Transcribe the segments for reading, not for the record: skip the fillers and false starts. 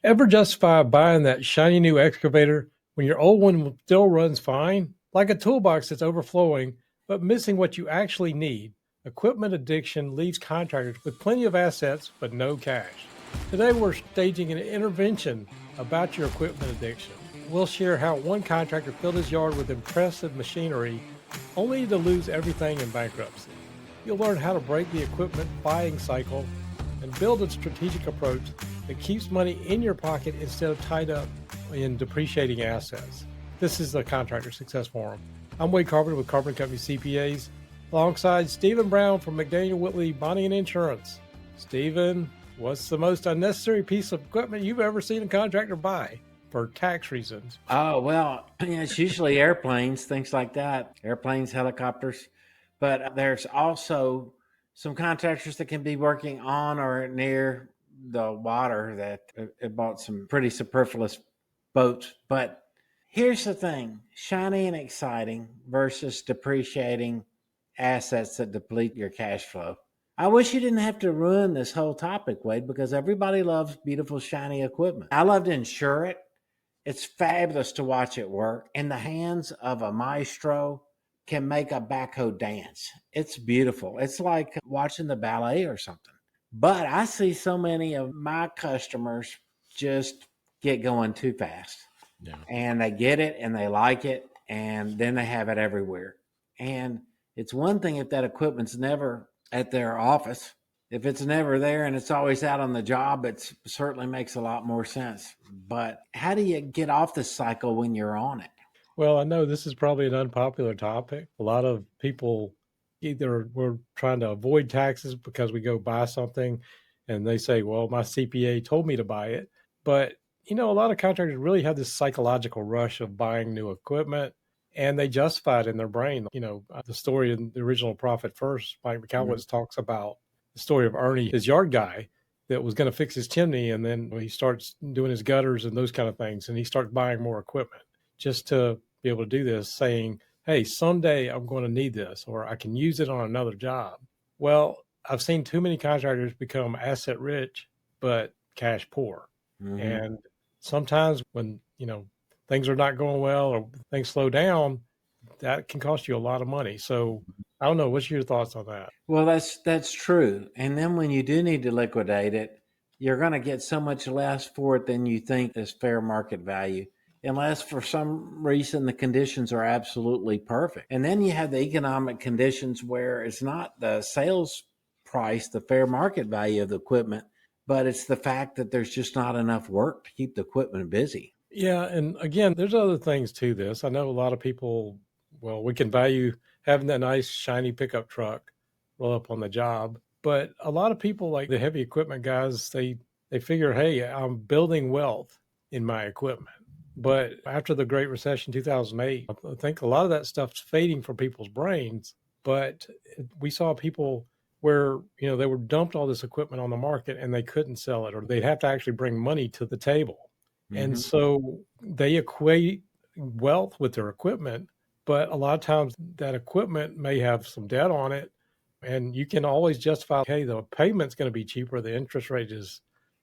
Ever justify buying that shiny new excavator when your old one still runs fine? Like a toolbox that's overflowing, but missing what you actually need. Equipment addiction leaves contractors with plenty of assets, but no cash. Today, we're staging an intervention about your equipment addiction. We'll share how one contractor filled his yard with impressive machinery only to lose everything in bankruptcy. You'll learn how to break the equipment buying cycle and build a strategic approach that keeps money in your pocket instead of tied up in depreciating assets. This is the Contractor Success Forum. I'm Wade Carpenter with Carpenter Company CPAs, alongside Stephen Brown from McDaniel Whitley Bonding and Insurance. Stephen, what's the most unnecessary piece of equipment you've ever seen a contractor buy for tax reasons? Oh, well, it's usually airplanes, things like that, airplanes, helicopters. But there's also some contractors that can be working on or near the water that have bought some pretty superfluous boats. But here's the thing, shiny and exciting versus depreciating assets that deplete your cash flow. I wish you didn't have to ruin this whole topic, Wade, because everybody loves beautiful, shiny equipment. I love to insure it. It's fabulous to watch it work. In the hands of a maestro can make a backhoe dance. It's beautiful. It's like watching the ballet or something. But I see so many of my customers just get going too fast. Yeah. And they get it and they like it, and then they have it everywhere. And it's one thing if that equipment's never at their office. If it's never there and it's always out on the job, it certainly makes a lot more sense. But how do you get off the cycle when you're on it? Well, I know this is probably an unpopular topic. A lot of people either we're trying to avoid taxes because we go buy something and they say, well, my CPA told me to buy it. But, a lot of contractors really have this psychological rush of buying new equipment and they justify it in their brain. The story in the original Profit First, Mike McCowitz talks about the story of Ernie, his yard guy that was going to fix his chimney. And then he starts doing his gutters and those kind of things. And he starts buying more equipment just to be able to do this, saying, hey, someday I'm going to need this, or I can use it on another job. Well, I've seen too many contractors become asset rich, but cash poor. Mm-hmm. And sometimes when, things are not going well or things slow down, that can cost you a lot of money. So I don't know. What's your thoughts on that? Well, that's true. And then when you do need to liquidate it, you're going to get so much less for it than you think is fair market value, unless for some reason the conditions are absolutely perfect. And then you have the economic conditions where it's not the sales price, the fair market value of the equipment, but it's the fact that there's just not enough work to keep the equipment busy. Yeah. And again, there's other things to this. I know a lot of people, we can value having that nice shiny pickup truck roll up on the job. But a lot of people, like the heavy equipment guys, they figure, hey, I'm building wealth in my equipment. But after the Great Recession, 2008, I think a lot of that stuff's fading from people's brains. But we saw people where, they were dumped all this equipment on the market and they couldn't sell it, or they'd have to actually bring money to the table. Mm-hmm. And so they equate wealth with their equipment. But a lot of times that equipment may have some debt on it. And you can always justify, hey, the payment's going to be cheaper. The interest rate is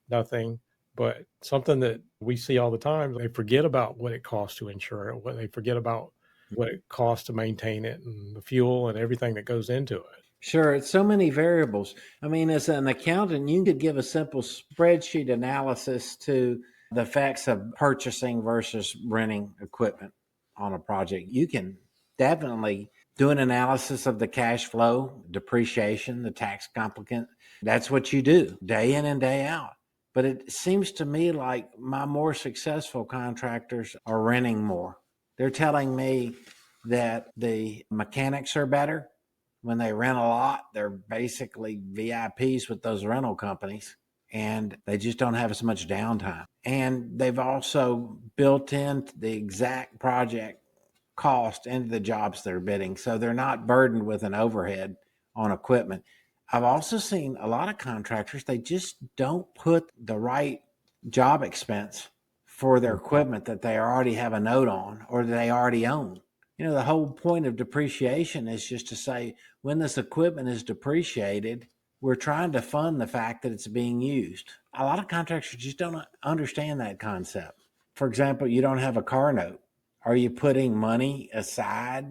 nothing. But something that we see all the time, they forget about what it costs to insure it, what they forget about what it costs to maintain it and the fuel and everything that goes into it. Sure. It's so many variables. I mean, as an accountant, you could give a simple spreadsheet analysis to the effects of purchasing versus renting equipment on a project. You can definitely do an analysis of the cash flow, depreciation, the tax complicant. That's what you do day in and day out. But it seems to me like my more successful contractors are renting more. They're telling me that the mechanics are better. When they rent a lot, they're basically VIPs with those rental companies, and they just don't have as much downtime. And they've also built in the exact project cost into the jobs they're bidding, so they're not burdened with an overhead on equipment. I've also seen a lot of contractors, they just don't put the right job expense for their equipment that they already have a note on or that they already own. The whole point of depreciation is just to say when this equipment is depreciated, we're trying to fund the fact that it's being used. A lot of contractors just don't understand that concept. For example, you don't have a car note. Are you putting money aside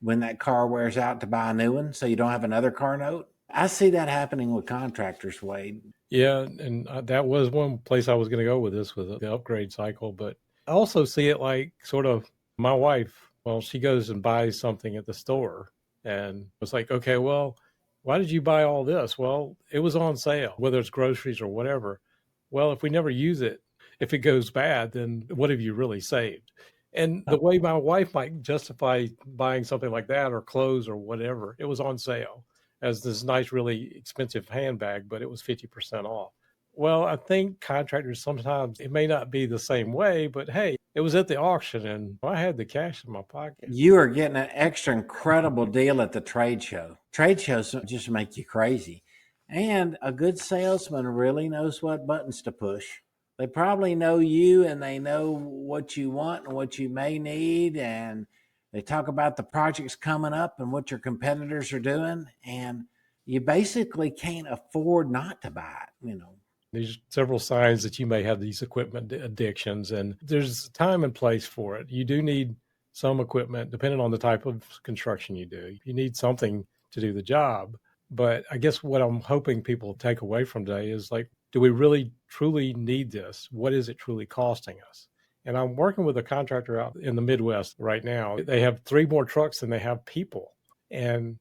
when that car wears out to buy a new one so you don't have another car note? I see that happening with contractors, Wade. Yeah, and that was one place I was going to go with this, with the upgrade cycle. But I also see it like sort of my wife. Well, she goes and buys something at the store, and it's like, okay, well, why did you buy all this? Well, it was on sale, whether it's groceries or whatever. Well, if we never use it, if it goes bad, then what have you really saved? And the way my wife might justify buying something like that, or clothes or whatever, it was on sale as this nice, really expensive handbag, but it was 50% off. Well, I think contractors sometimes, it may not be the same way, but hey, it was at the auction and I had the cash in my pocket. You are getting an extra incredible deal at the trade show. Trade shows just make you crazy. And a good salesman really knows what buttons to push. They probably know you and they know what you want and what you may need. And they talk about the projects coming up and what your competitors are doing. And you basically can't afford not to buy it. There's several signs that you may have these equipment addictions, and there's time and place for it. You do need some equipment, depending on the type of construction you do. You need something to do the job. But I guess what I'm hoping people take away from today is like, do we really truly need this? What is it truly costing us? And I'm working with a contractor out in the Midwest right now. They have 3 more trucks than they have people. And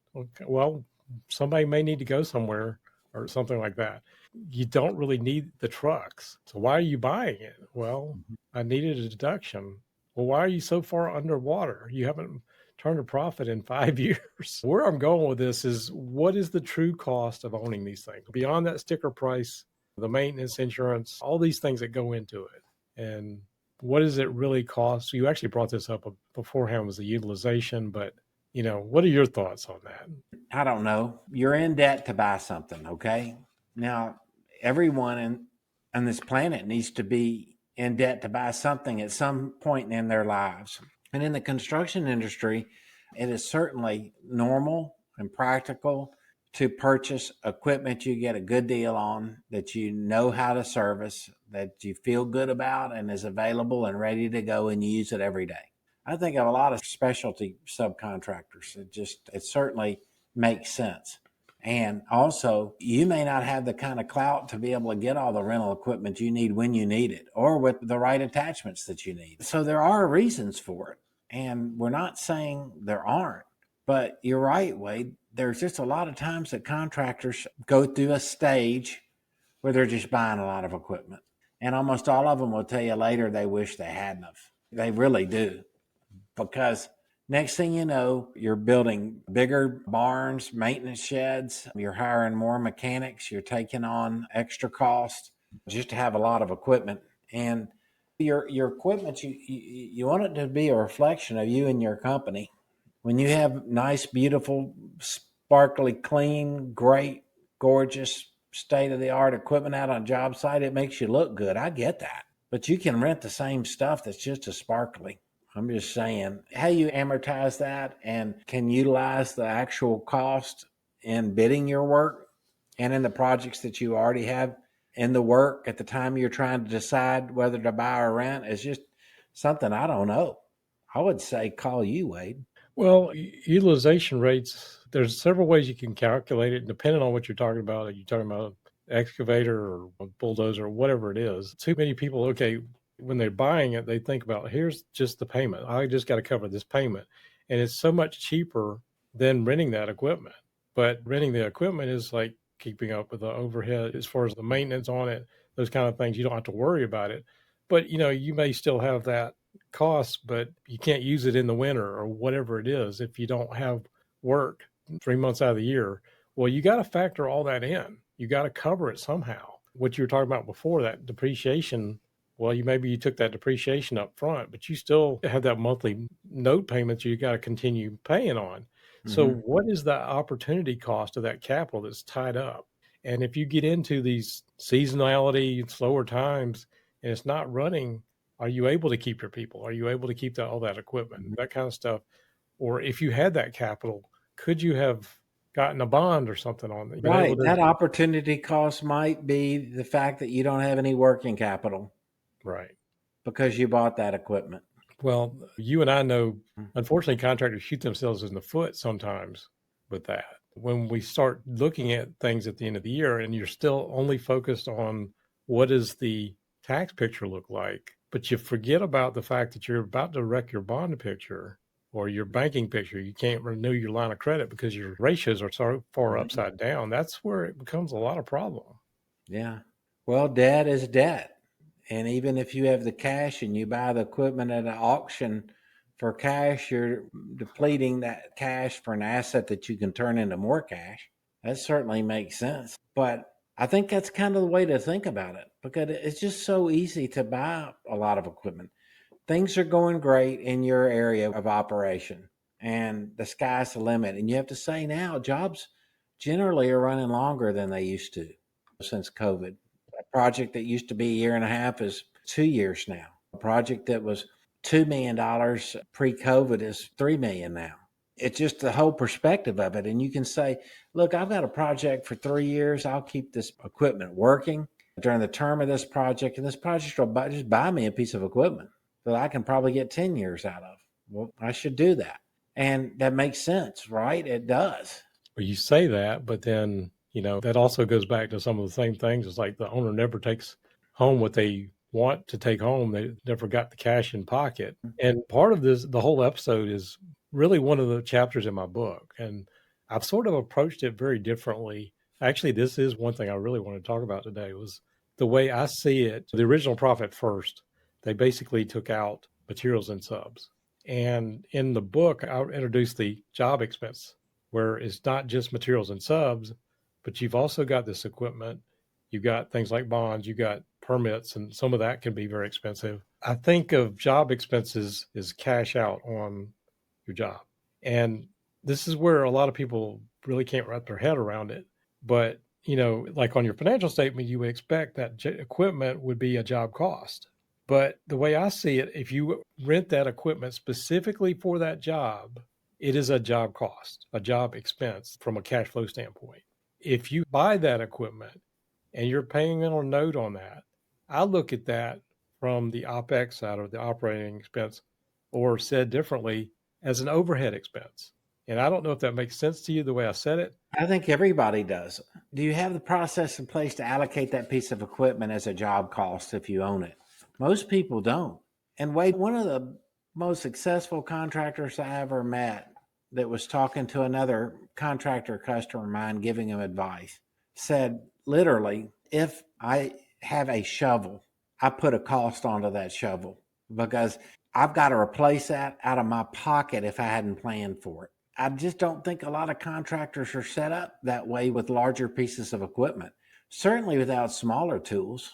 well, somebody may need to go somewhere or something like that. You don't really need the trucks. So why are you buying it? Well, I needed a deduction. Well, why are you so far underwater? You haven't turned a profit in 5 years. Where I'm going with this is, what is the true cost of owning these things? Beyond that sticker price, the maintenance, insurance, all these things that go into it. And what does it really cost? You actually brought this up beforehand, was the utilization, but what are your thoughts on that? I don't know. You're in debt to buy something, okay? Now, everyone on this planet needs to be in debt to buy something at some point in their lives. And in the construction industry, it is certainly normal and practical to purchase equipment you get a good deal on, that you know how to service, that you feel good about and is available and ready to go and use it every day. I think of a lot of specialty subcontractors. It certainly makes sense. And also, you may not have the kind of clout to be able to get all the rental equipment you need when you need it, or with the right attachments that you need. So there are reasons for it. And we're not saying there aren't. But you're right, Wade. There's just a lot of times that contractors go through a stage where they're just buying a lot of equipment. And almost all of them will tell you later they wish they hadn't have. They really do. Because next thing you know, you're building bigger barns, maintenance sheds, you're hiring more mechanics, you're taking on extra costs just to have a lot of equipment. And your equipment, you want it to be a reflection of you and your company. When you have nice, beautiful, sparkly, clean, great, gorgeous, state-of-the-art equipment out on a job site, it makes you look good. I get that. But you can rent the same stuff that's just as sparkly. I'm just saying how you amortize that and can utilize the actual cost in bidding your work and in the projects that you already have in the work at the time you're trying to decide whether to buy or rent is just something I don't know. I would say call you, Wade. Well, utilization rates, there's several ways you can calculate it, depending on what you're talking about. Are you talking about an excavator or a bulldozer or whatever it is? Too many people, okay, when they're buying it, they think about, here's just the payment. I just got to cover this payment. And it's so much cheaper than renting that equipment. But renting the equipment is like keeping up with the overhead as far as the maintenance on it, those kind of things. You don't have to worry about it. But, you may still have that cost, but you can't use it in the winter or whatever it is if you don't have work 3 months out of the year. Well, you got to factor all that in. You got to cover it somehow. What you were talking about before, that depreciation, well, you took that depreciation up front, but you still have that monthly note payments you got to continue paying on. Mm-hmm. So what is the opportunity cost of that capital that's tied up? And if you get into these seasonality, slower times, and it's not running, are you able to keep your people? Are you able to keep all that equipment, that kind of stuff? Or if you had that capital, could you have gotten a bond or something on it. Been able Right. to, That opportunity cost might be the fact that you don't have any working capital right. because you bought that equipment. Well, you and I know, unfortunately, contractors shoot themselves in the foot sometimes with that. When we start looking at things at the end of the year and you're still only focused on what does the tax picture look like, but you forget about the fact that you're about to wreck your bond picture or your banking picture. You can't renew your line of credit because your ratios are so far upside down. That's where it becomes a lot of problem. Yeah. Well, debt is debt. And even if you have the cash and you buy the equipment at an auction for cash, you're depleting that cash for an asset that you can turn into more cash. That certainly makes sense. But I think that's kind of the way to think about it because it's just so easy to buy a lot of equipment. Things are going great in your area of operation and the sky's the limit. And you have to say now, jobs generally are running longer than they used to since COVID. A project that used to be a year and a half is 2 years now. A project that was $2 million pre-COVID is $3 million now. It's just the whole perspective of it. And you can say, look, I've got a project for 3 years. I'll keep this equipment working during the term of this project. And this project will just buy me a piece of equipment that I can probably get 10 years out of. Well, I should do that. And that makes sense, right? It does. Well, you say that, but then, that also goes back to some of the same things. It's like the owner never takes home what they want to take home. They never got the cash in pocket. And part of this, the whole episode is really one of the chapters in my book. And I've sort of approached it very differently. Actually, this is one thing I really want to talk about today was the way I see it. The original Profit First, they basically took out materials and subs. And in the book, I introduced the job expense, where it's not just materials and subs, but you've also got this equipment. You've got things like bonds, you've got permits, and some of that can be very expensive. I think of job expenses as cash out on your job. And this is where a lot of people really can't wrap their head around it. But, like on your financial statement, you would expect that equipment would be a job cost. But the way I see it, if you rent that equipment specifically for that job, it is a job cost, a job expense from a cash flow standpoint. If you buy that equipment and you're paying on a note on that, I look at that from the OPEX side or the operating expense, or said differently, as an overhead expense. And I don't know if that makes sense to you the way I said it. I think everybody does. Do you have the process in place to allocate that piece of equipment as a job cost if you own it? Most people don't. And Wade, one of the most successful contractors I ever met that was talking to another contractor customer of mine, giving him advice, said literally, if I have a shovel, I put a cost onto that shovel because I've got to replace that out of my pocket if I hadn't planned for it. I just don't think a lot of contractors are set up that way with larger pieces of equipment, certainly without smaller tools.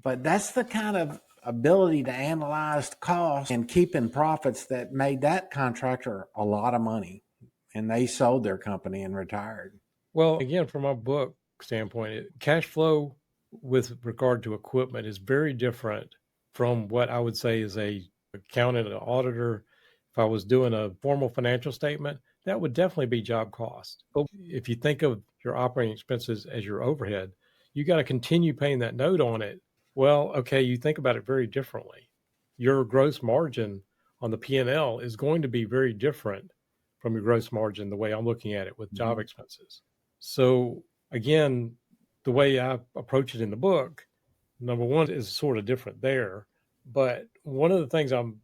But that's the kind of ability to analyze costs and keep in profits that made that contractor a lot of money. And they sold their company and retired. Well, again, from a book standpoint, cash flow with regard to equipment is very different from what I would say is a accountant, an auditor. If I was doing a formal financial statement, that would definitely be job cost. But if you think of your operating expenses as your overhead, you got to continue paying that note on it. Well, okay, you think about it very differently. Your gross margin on the P&L is going to be very different from your gross margin, the way I'm looking at it with job expenses. So again, the way I approach it in the book, number one is sort of different there. But one of the things I'm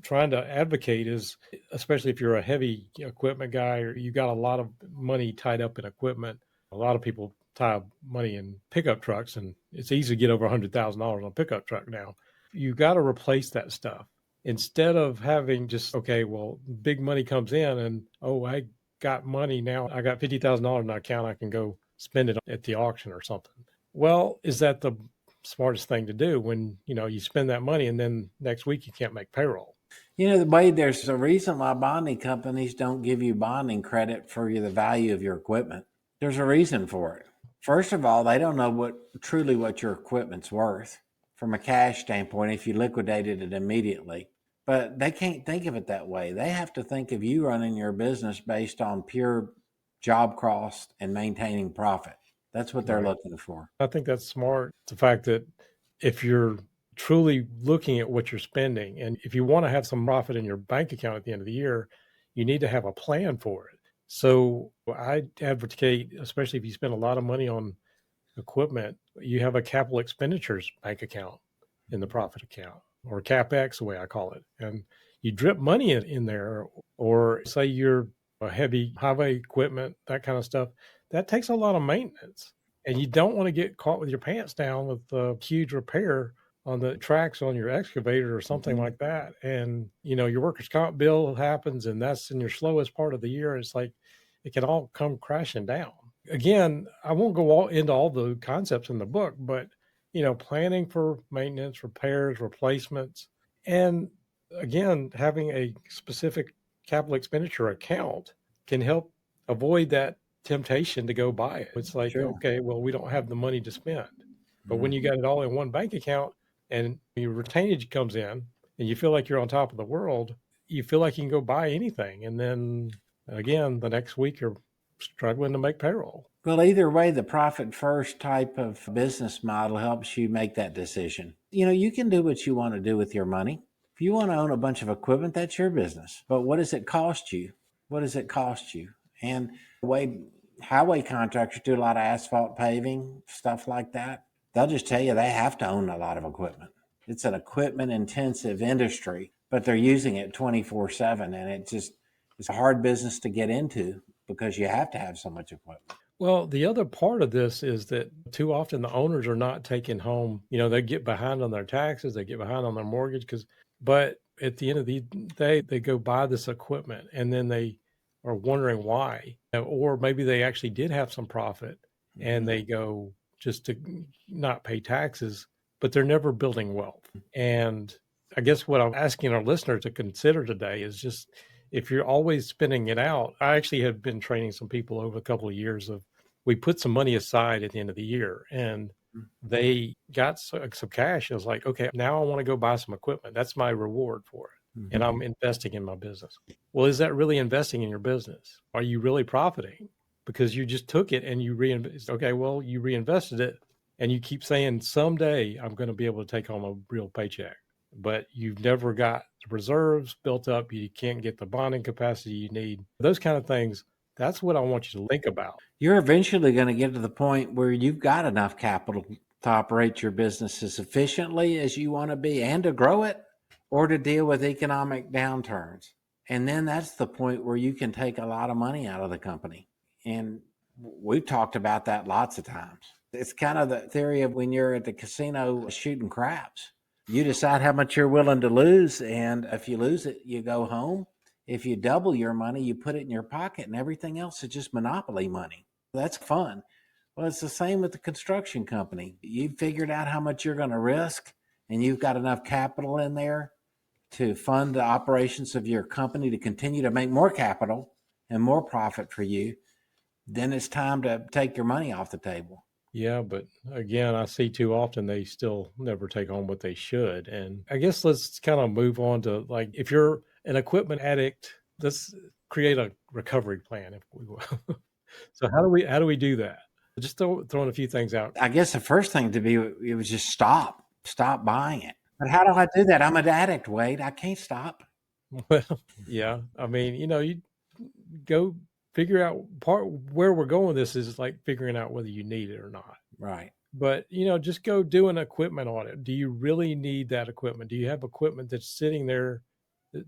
trying to advocate is, especially if you're a heavy equipment guy or you got a lot of money tied up in equipment, a lot of people tie up money in pickup trucks, and it's easy to get over $100,000 on a pickup truck now. You got to replace that stuff instead of having just, okay, well, big money comes in and, oh, I got money now. I got $50,000 in my account. I can go spend it at the auction or something. Well, is that the smartest thing to do when, you spend that money and then next week you can't make payroll? Wade, there's a reason why bonding companies don't give you bonding credit for the value of your equipment. There's a reason for it. First of all, they don't know what your equipment's worth from a cash standpoint if you liquidated it immediately. But they can't think of it that way. They have to think of you running your business based on pure job cost and maintaining profit. That's what they're Right. looking for. I think that's smart. The fact that if you're truly looking at what you're spending, and if you want to have some profit in your bank account at the end of the year, you need to have a plan for it. So I advocate, especially if you spend a lot of money on equipment, you have a capital expenditures bank account in the profit account, or CapEx, the way I call it. And you drip money in there, or say you're a heavy highway equipment, that kind of stuff. That takes a lot of maintenance. And you don't want to get caught with your pants down with a huge repair on the tracks on your excavator or something Mhm. like that. And, your workers' comp bill happens, and that's in your slowest part of the year. It's like it can all come crashing down. Again, I won't go into all the concepts in the book, but planning for maintenance, repairs, replacements, and again, having a specific capital expenditure account can help avoid that temptation to go buy it. It's like, Sure. okay, well, we don't have the money to spend. But when you Mhm. got it all in one bank account and your retainage comes in and you feel like you're on top of the world, you feel like you can go buy anything. And then again, the next week you're struggling to make payroll. Well, either way, the profit first type of business model helps you make that decision. You can do what you want to do with your money. If you want to own a bunch of equipment, that's your business. But what does it cost you? What does it cost you? And the way highway contractors do a lot of asphalt paving, stuff like that, they'll just tell you they have to own a lot of equipment. It's an equipment intensive industry, but they're using it 24/7. And it's a hard business to get into because you have to have so much equipment. Well, the other part of this is that too often the owners are not taking home, they get behind on their taxes, they get behind on their mortgage but at the end of the day, they go buy this equipment and then they are wondering why. Or maybe they actually did have some profit and Mhm. they go just to not pay taxes, but they're never building wealth. And I guess what I'm asking our listeners to consider today is just if you're always spending it out. I actually have been training some people over a couple of years of we put some money aside at the end of the year and they got some cash. I was like, okay, now I want to go buy some equipment. That's my reward for it. And Mhm. I'm investing in my business. Well, is that really investing in your business? Are you really profiting? Because you just took it and you reinvest. Okay, well, you reinvested it and you keep saying someday I'm going to be able to take home a real paycheck, but you've never got the reserves built up. You can't get the bonding capacity you need. Those kind of things. That's what I want you to think about. You're eventually going to get to the point where you've got enough capital to operate your business as efficiently as you want to be and to grow it or to deal with economic downturns. And then that's the point where you can take a lot of money out of the company. And we've talked about that lots of times. It's kind of the theory of when you're at the casino shooting craps. You decide how much you're willing to lose. And if you lose it, you go home. If you double your money, you put it in your pocket, and everything else is just monopoly money. That's fun. Well, it's the same with the construction company. You've figured out how much you're going to risk, and you've got enough capital in there to fund the operations of your company to continue to make more capital and more profit for you. Then it's time to take your money off the table. Yeah, but again, I see too often they still never take home what they should. And I guess let's kind of move on to like if you're an equipment addict, let's create a recovery plan if we will. So how do we do that? Just throwing a few things out. I guess the first thing to be it was just stop buying it. But how do I do that? I'm an addict, Wade. I can't stop. Well, yeah. I mean, you go figure out part where we're going with this is like figuring out whether you need it or not. Right. But, just go do an equipment audit. Do you really need that equipment? Do you have equipment that's sitting there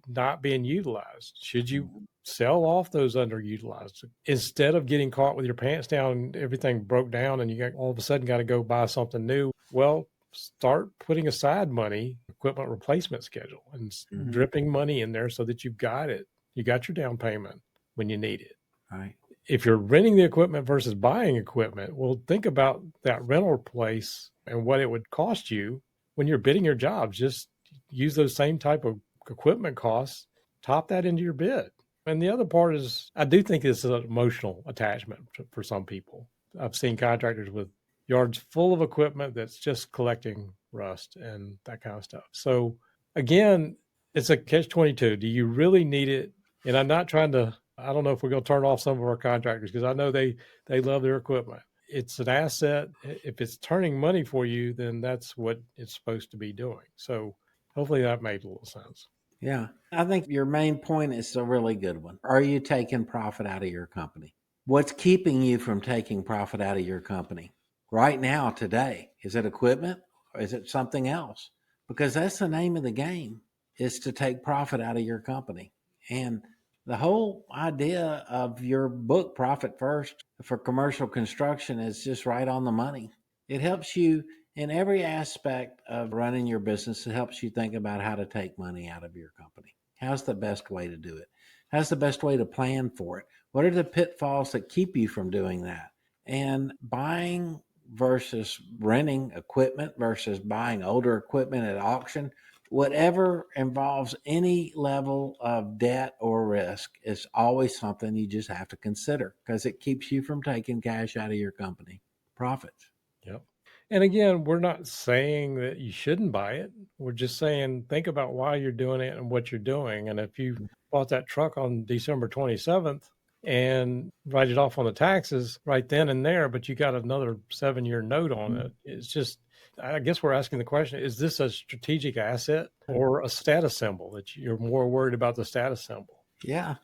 not being utilized? Should you sell off those underutilized instead of getting caught with your pants down and everything broke down and you got all of a sudden got to go buy something new? Well, start putting aside money, equipment replacement schedule, and Mm-hmm. dripping money in there so that you've got it. You got your down payment when you need it. Right. If you're renting the equipment versus buying equipment, well, think about that rental place and what it would cost you when you're bidding your jobs. Just use those same type of equipment costs, top that into your bid. And the other part is, I do think it's an emotional attachment for some people. I've seen contractors with yards full of equipment that's just collecting rust and that kind of stuff. So again, it's a catch 22. Do you really need it? And I'm not trying to I don't know if we're going to turn off some of our contractors because I know they love their equipment. It's an asset. If it's turning money for you, then that's what it's supposed to be doing. So hopefully that made a little sense. Yeah. I think your main point is a really good one. Are you taking profit out of your company? What's keeping you from taking profit out of your company right now, today? Is it equipment or is it something else? Because that's the name of the game, is to take profit out of your company. And the whole idea of your book, Profit First, for commercial construction is just right on the money. It helps you in every aspect of running your business. It helps you think about how to take money out of your company. How's the best way to do it? How's the best way to plan for it? What are the pitfalls that keep you from doing that? And buying versus renting equipment versus buying older equipment at auction, whatever involves any level of debt or risk is always something you just have to consider because it keeps you from taking cash out of your company profits. Yep. And again, we're not saying that you shouldn't buy it. We're just saying think about why you're doing it and what you're doing. And if you bought that truck on December 27th and write it off on the taxes right then and there, but you got another 7-year note on it, it's just, I guess we're asking the question, is this a strategic asset or a status symbol that you're more worried about the status symbol? Yeah.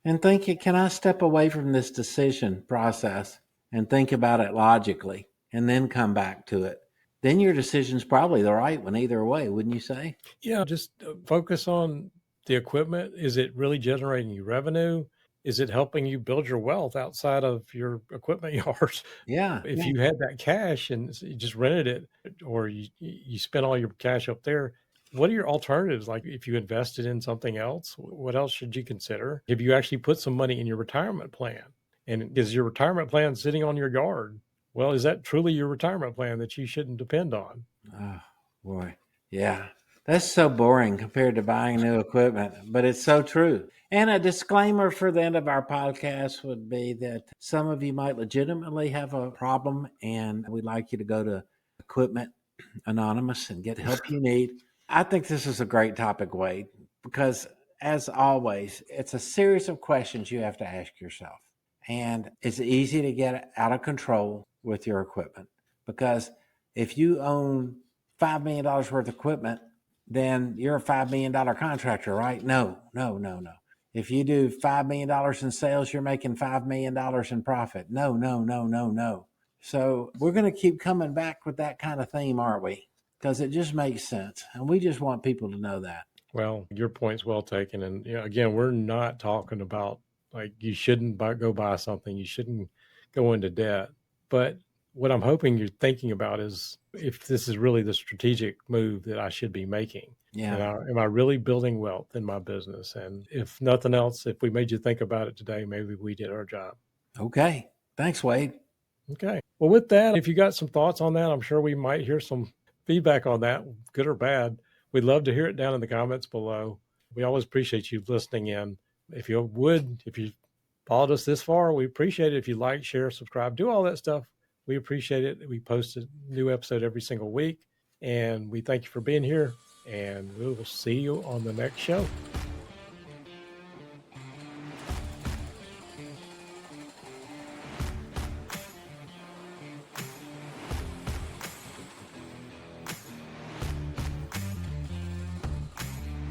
And think, can I step away from this decision process and think about it logically and then come back to it? Then your decision's probably the right one either way, wouldn't you say? Yeah, just focus on the equipment. Is it really generating you revenue? Is it helping you build your wealth outside of your equipment yards? Yeah. If you had that cash and you just rented it or you spent all your cash up there, what are your alternatives? Like if you invested in something else, what else should you consider? If you actually put some money in your retirement plan, and is your retirement plan sitting on your yard? Well, is that truly your retirement plan that you shouldn't depend on? Oh, boy. Yeah. That's so boring compared to buying new equipment, but it's so true. And a disclaimer for the end of our podcast would be that some of you might legitimately have a problem, and we'd like you to go to Equipment Anonymous and get help you need. I think this is a great topic, Wade, because as always, it's a series of questions you have to ask yourself. And it's easy to get out of control with your equipment because if you own $5 million worth of equipment, then you're a $5 million contractor, right? No, no, no, no. If you do $5 million in sales, you're making $5 million in profit. No, no, no, no, no. So we're going to keep coming back with that kind of theme, aren't we? Because it just makes sense. And we just want people to know that. Well, your point's well taken. And again, we're not talking about like you shouldn't go buy something, you shouldn't go into debt. But what I'm hoping you're thinking about is if this is really the strategic move that I should be making. Yeah. Am I really building wealth in my business? And if nothing else, if we made you think about it today, maybe we did our job. Okay. Thanks, Wade. Okay. Well, with that, if you got some thoughts on that, I'm sure we might hear some feedback on that, good or bad. We'd love to hear it down in the comments below. We always appreciate you listening in. If you followed us this far, we appreciate it. If you like, share, subscribe, do all that stuff. We appreciate it. We post a new episode every single week. And we thank you for being here. And we will see you on the next show.